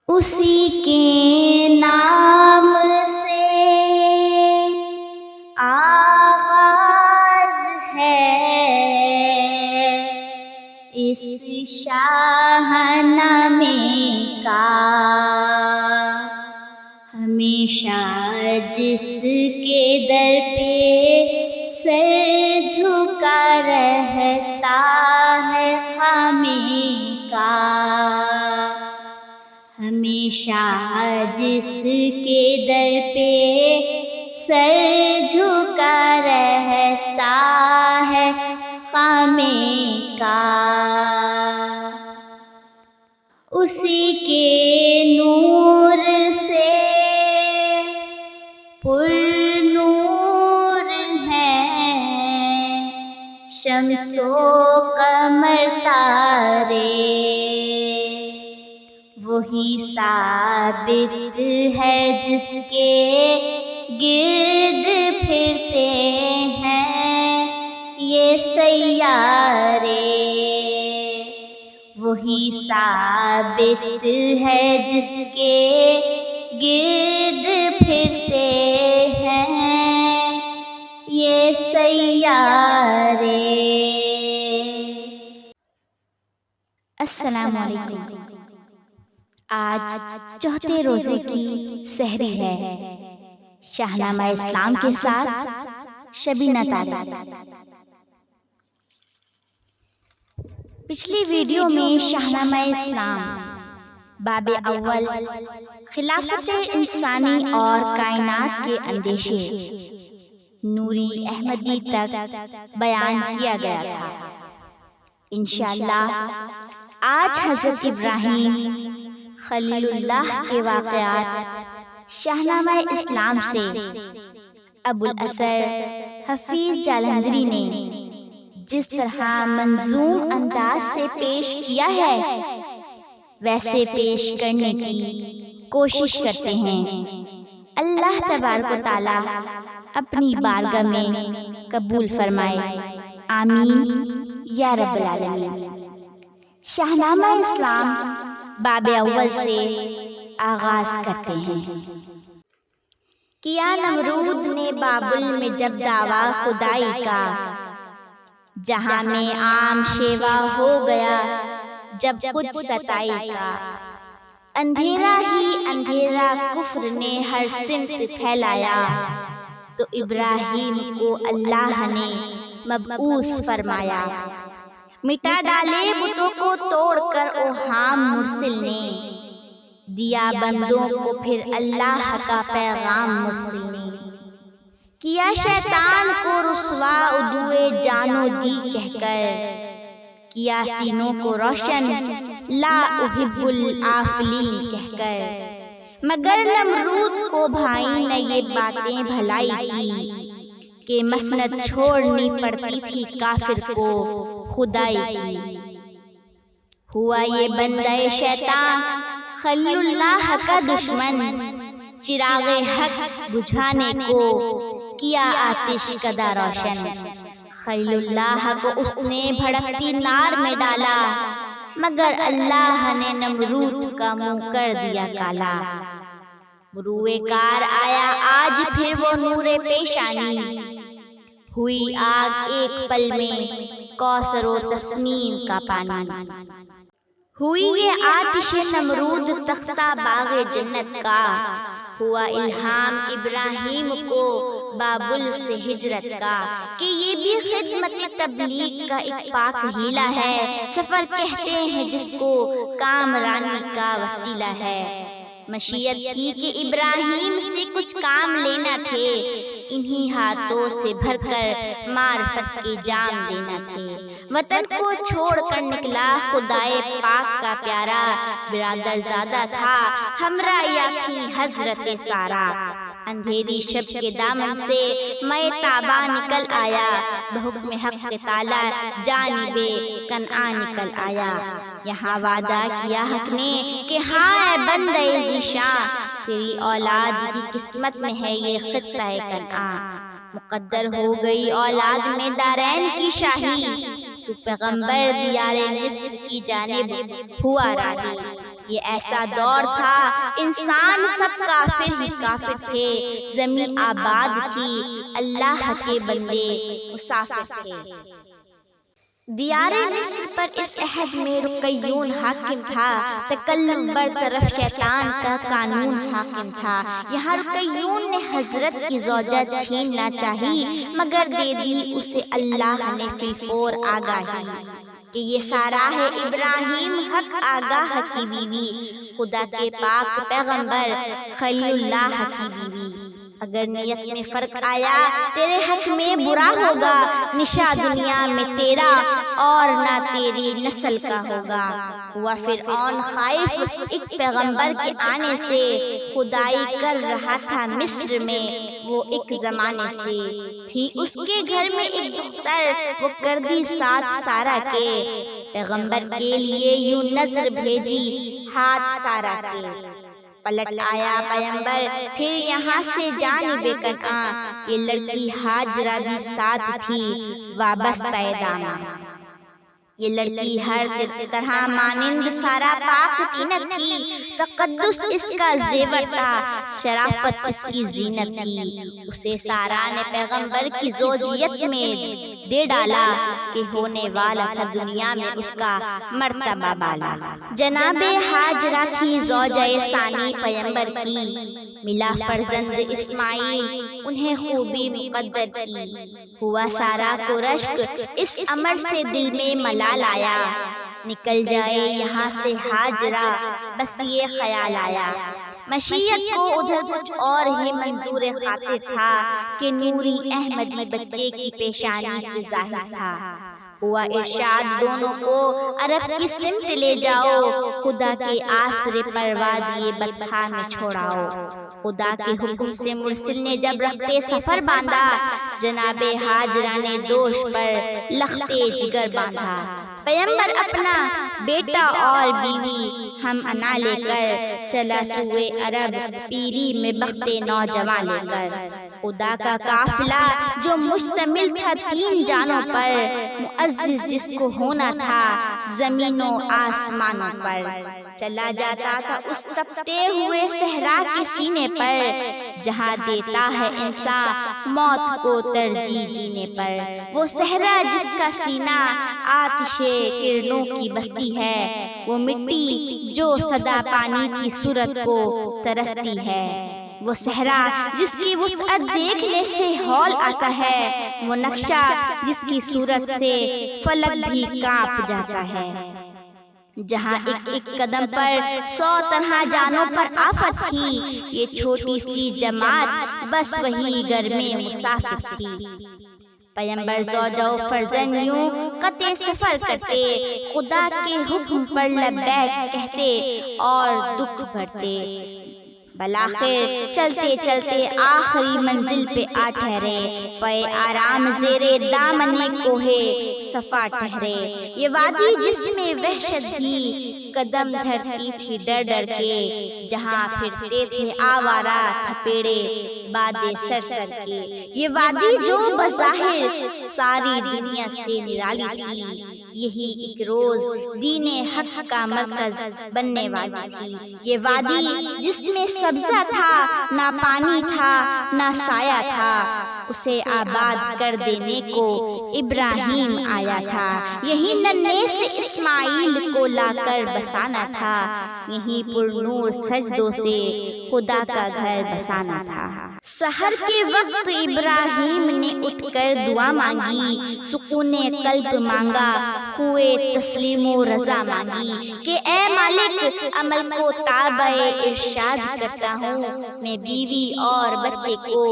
اسی کے نام سے آغاز ہے اس شاہنامے کا، ہمیشہ جس کے در پہ سر جھکا رہتا ہے خامے کا، ہمیشہ جس کے در پہ سر جھکا رہتا ہے خامے کا، اسی کے نور سے پر نور ہیں شمس و قمر تارے، وہی ثابت ہے جس کے گرد پھرتے ہیں یہ سیارے، وہی ثابت ہے جس کے گرد پھرتے ہیں یہ سیارے۔ السلام علیکم۔ آج چوتھے روزے کی سحری ہے، شاہنامہ اسلام کے ساتھ شبینہ طارق۔ پچھلی ویڈیو میں شاہنامہ اسلام باب اول خلافت انسانی اور کائنات کے اندیشے نوری احمدی تک بیان کیا گیا تھا۔ انشاءاللہ آج حضرت ابراہیم خلیل اللہ کے واقعات شاہنامہ اسلام سے ابو الاسر حفیظ جالندھری نے جس طرح منظوم انداز سے پیش کیا ہے ویسے پیش کرنے کی کوشش کرتے ہیں۔ اللہ تبارک و تعالی اپنی بارگاہ میں قبول فرمائے، آمین یا رب العالمین۔ شاہنامہ اسلام باب اول سے آغاز کرتے ہیں۔ کیا نمرود نے بابل میں جب دعویٰ خدائی کا، جہاں میں عام شیوا ہو گیا جب خود ستائی کا، اندھیرا ہی اندھیرا کفر نے ہر سمت پھیلایا، تو ابراہیم کو اللہ نے مبعوث فرمایا، مٹا ڈالے بتوں کو توڑ کر اوہام مرسل نے، دیا بندوں کو پھر اللہ کا پیغام مرسل نے، کیا شیطان کو رسوا عدوِ جان و دی کہہ کر، کیا سینوں کو روشن لا احب الآفلین کہہ کر، مگر نمرود کو بھائی نے یہ باتیں بھلائی کی کہ مسند چھوڑنی پڑتی تھی کافر کو خدائی کی، ہوا یہ بندہ شیطان خلیل اللہ کا دشمن، چراغ حق بجھانے کو کیا آتش کدا روشن، خلیل اللہ کو اس نے بھڑکتی نار میں ڈالا، مگر اللہ نے نمرود کا منہ کر دیا کالا، بروئے کار آیا آج پھر وہ نور پیشانی، ہوئی آگ ایک پل میں کوثر و تسنیم کا پانی، ہوئی یہ آتش نمرود تختہ باغ جنت کا، ہوا الہام ابراہیم کو بابل سے ہجرت کا، کہ یہ بھی خدمت تبلیغ کا ایک پاک ہیلا ہے، سفر کہتے ہیں جس کو کامرانی کا وسیلہ ہے، مشیت تھی کہ ابراہیم سے کچھ کام لینا تھے، انہی ہاتھوں سے بھر کر معرفت کے جام دینا تھے، وطن کو چھوڑ کر نکلا خدائے پاک کا پیارا، برادر زادہ تھا ہمراہ یا تھی حضرت سارا، اندھیری شب کے دامن سے میں تابا نکل آیا، بحکم حق تعالی جانب کنعان نکل آیا، یہاں وعدہ کیا حق نے کہ ہاں اے بندے ذیشاں، تیری اولاد کی قسمت میں ہے یہ خطہ کنعان، مقدر ہو گئی اولاد میں دارین کی شاہی، تو پیغمبر دیار مصر کی جانب ہوا راہی، یہ ایسا دور تھا انسان سب کافر ہی کافر تھے، زمین آباد تھی، اللہ کے بندے مسافر تھے۔ دیار مصر پر اس عہد میں رقیون حاکم تھا، تکلم برطرف شیطان کا قانون حاکم تھا۔ یہاں رقیون نے حضرت کی زوجہ چھیننا چاہی، مگر دے دی اسے اللہ نے فی الفور آگاہی کہ یہ سارا ہے ابراہیم حق آگاہ کی بیوی، خدا کے پاک پیغمبر خلیل اللہ کی بیوی۔ اگر نیت میں فرق آیا تیرے حق میں برا ہوگا، نشا دنیا میں تیرا اور نہ تیری نسل کا ہوگا۔ ہوا فرعون خائف ایک پیغمبر کے آنے سے، خدائی کر رہا تھا مصر میں وہ ایک زمانے سے۔ تھی اس کے گھر میں ایک دختر، وہ کر دی ساتھ سارا کے، پیغمبر کے لیے یوں نظر بھیجی ہاتھ سارا کے۔ پلٹ آیا پیغمبر پھر یہاں سے جانب کنعان، یہ لڑکی ہاجرہ بھی ساتھ تھی وابستہ داماں۔ یہ لڑکی ہر طرح مانند سارا پاک تینت تھی، تقدس اس کا زیور تھا، شرافت اس کی زینت تھی۔ اسے سارا نے پیغمبر کی زوجیت میں دے ڈالا کہ ہونے والا تھا دنیا میں اس کا مرتبہ بالا۔ جناب ہاجرہ تھی زوجہ ثانی پیغمبر کی، ملا فرزند اسماعیل انہیں خوبی مقدر کی۔ ہوا سارا کو رشک اس امر سے دل میں ملال آیا، نکل جائے یہاں سے ہاجرہ بس یہ خیال آیا۔ مشیت کو ادھر کچھ اور ہی منظور خاطر تھا کہ نوری احمدی بچے کی پیشانی سے ظاہر تھا۔ ہوا ارشاد دونوں کو عرب کی سمت لے جاؤ، خدا کے آسرے پر وادی بطحا میں چھوڑاؤ۔ خدا کے حکم سے مرسل نے جب رختے سفر باندھا، جناب ہاجرہ نے دوش پر لختے جگر باندھا۔ پیغمبر اپنا بیٹا اور بیوی ہم انا لے کر چلا سوئے عرب، پیری میں بختے نوجوان لے کر۔ خدا کا قافلہ جو مشتمل تھا 3 جانوں پر، معزز جس کو ہونا تھا زمینوں آسمانوں پر، چلا جاتا تھا اس تپتے ہوئے صحرا کے سینے پر، جہاں دیتا ہے انسان موت کو ترجیح جینے پر۔ وہ صحرا جس کا سینہ آتش کرنوں کی بستی ہے، وہ مٹی جو صدا پانی کی صورت کو ترستی ہے۔ وہ صحرا جس کی وسعت دیکھنے سے ہول آتا ہے، وہ نقشہ جس کی صورت سے فلک بھی کانپ جاتا ہے۔ جہاں ایک ایک قدم پر 100 طرح جانوں پر آفت تھی، یہ چھوٹی سی جماعت بس وہی گھر میں مسافر تھی۔ پیغمبر زوجہ و فرزند یوں قطع سفر کرتے، خدا کے حکم پر لبیک کہتے اور دکھ بھرتے۔ بلاخر چلتے چلتے آخری منزل پہ آ ٹھہرے، پے آرام زیرے دامن کوہ صفا ٹھہرے۔ یہ وادی جس میں وحشت بھی قدم دھرتی تھی ڈر ڈر کے، جہاں پھرتے تھے آوارہ تھپیڑے بادے سر سر کے۔ یہ وادی جو بظاہر ساری دنیا سے نرالی تھی، یہی ایک روز دین حق کا مرکز بننے والی تھی۔ یہ وادی جس میں سبزہ تھا، نہ پانی تھا نہ سایہ تھا، اسے آباد کر دینے کو ابراہیم آیا تھا۔ یہی ننھے سے اسماعیل کو لا کر بسانا تھا، یہیں پر نور سجدوں سے خدا کا گھر بسانا تھا۔ سحر کے وقت ابراہیم نے اٹھ کر دعا مانگی، سکون قلب مانگا، خوئے تسلیم و رضا مانگی کہ اے مالک عمل کو تابع ارشاد کرتا ہوں، میں بیوی اور بچے کو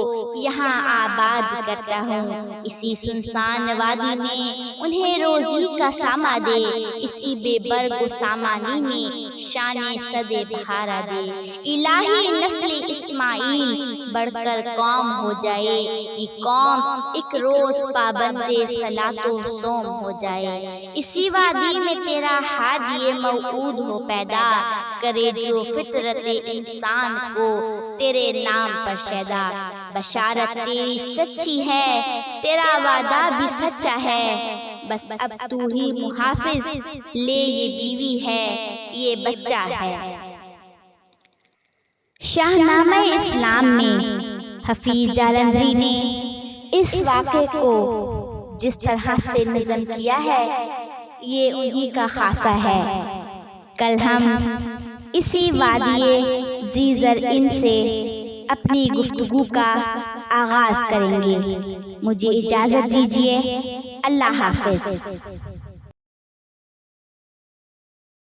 یہاں آباد کرتا ہوں۔ اسی سنسان وادی میں انہیں روزی کا ساما دے، اسی بے برگ و سامانی میں شان صدے بہارا دے۔ الہی نسل اسماعیل بڑھ کر قوم ہو جائے، یہ قوم ایک روز پابند صلاۃ و صوم ہو جائے۔ اسی وادی میں تیرا ہادی موعود ہو پیدا، کرے جو فطرت انسان کو تیرے نام پر شیدا۔ بشارت تیری سچی ہے، تیرا وعدہ بھی سچا ہے، بس اب تو ہی محافظ، لے یہ بیوی ہے یہ بچہ ہے۔ شاہنامہ اسلام میں حفیظ جالندھری نے اس واقعے کو جس طرح سے نظم کیا ہے یہ انہی کا خاصہ ہے۔ کل ہم اسی وادی ذی زرعین سے اپنی گفتگو کا آغاز کریں گے۔ مجھے اجازت دیجیے، اللہ حافظ۔